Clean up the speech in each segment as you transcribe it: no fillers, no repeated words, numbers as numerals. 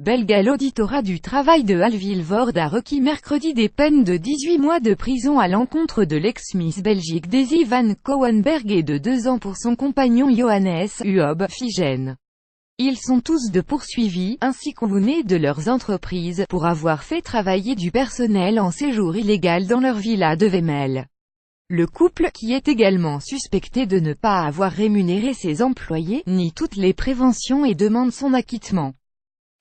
belga. L'auditorat du travail de Halle-Vilvoorde a requis mercredi des peines de 18 mois de prison à l'encontre de l'ex-Miss Belgique Daisy van Kouwenberg et de 2 ans pour son compagnon Johannes Huub Vighen. Ils sont tous deux poursuivis, ainsi qu'aux de leurs entreprises, pour avoir fait travailler du personnel en séjour illégal dans leur villa de Wemmel. Le couple, qui est également suspecté de ne pas avoir rémunéré ses employés, nie toutes les préventions et demande son acquittement.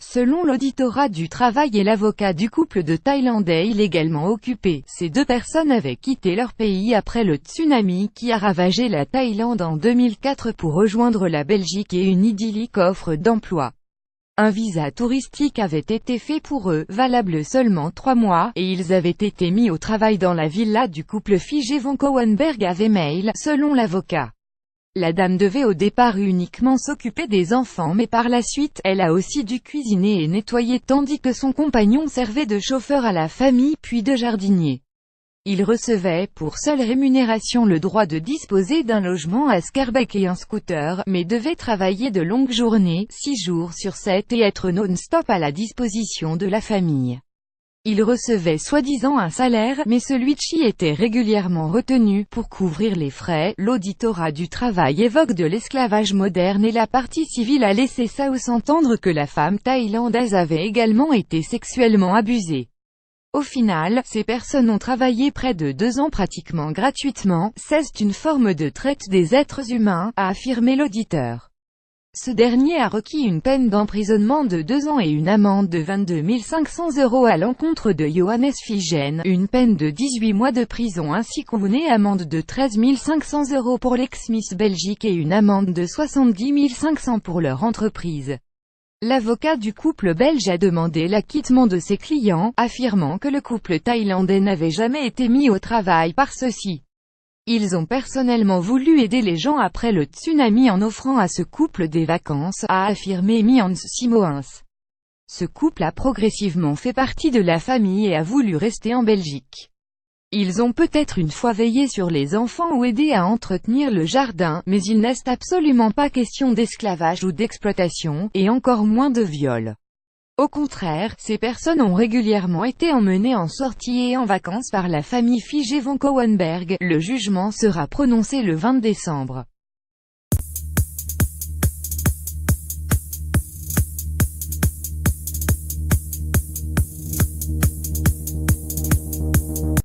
Selon l'auditorat du travail et l'avocat du couple de Thaïlandais illégalement occupés, ces deux personnes avaient quitté leur pays après le tsunami qui a ravagé la Thaïlande en 2004 pour rejoindre la Belgique et une idyllique offre d'emploi. Un visa touristique avait été fait pour eux, valable seulement 3 mois, et ils avaient été mis au travail dans la villa du couple Vighen van Kouwenberg à Wemmel, selon l'avocat. La dame devait au départ uniquement s'occuper des enfants, mais par la suite, elle a aussi dû cuisiner et nettoyer tandis que son compagnon servait de chauffeur à la famille puis de jardinier. Il recevait, pour seule rémunération, le droit de disposer d'un logement à Schaerbeek et un scooter, mais devait travailler de longues journées, 6 jours sur 7 et être non-stop à la disposition de la famille. Il recevait soi-disant un salaire, mais celui-ci était régulièrement retenu pour couvrir les frais. L'auditorat du travail évoque de l'esclavage moderne et la partie civile a laissé entendre que la femme thaïlandaise avait également été sexuellement abusée. Au final, ces personnes ont travaillé près de 2 ans pratiquement gratuitement. C'est une forme de traite des êtres humains, a affirmé l'auditeur. Ce dernier a requis une peine d'emprisonnement de 2 ans et une amende de 22 500 € à l'encontre de Johannes Vighen, une peine de 18 mois de prison ainsi qu'une amende de 13 500 € pour l'ex-Miss Belgique et une amende de 70 500 € pour leur entreprise. L'avocat du couple belge a demandé l'acquittement de ses clients, affirmant que le couple thaïlandais n'avait jamais été mis au travail par ceux-ci. Ils ont personnellement voulu aider les gens après le tsunami en offrant à ce couple des vacances, a affirmé Mians Simoens. Ce couple a progressivement fait partie de la famille et a voulu rester en Belgique. Ils ont peut-être une fois veillé sur les enfants ou aidé à entretenir le jardin, mais il n'est absolument pas question d'esclavage ou d'exploitation, et encore moins de viol. Au contraire, ces personnes ont régulièrement été emmenées en sortie et en vacances par la famille Vighen van Kouwenberg. Le jugement sera prononcé le 20 décembre.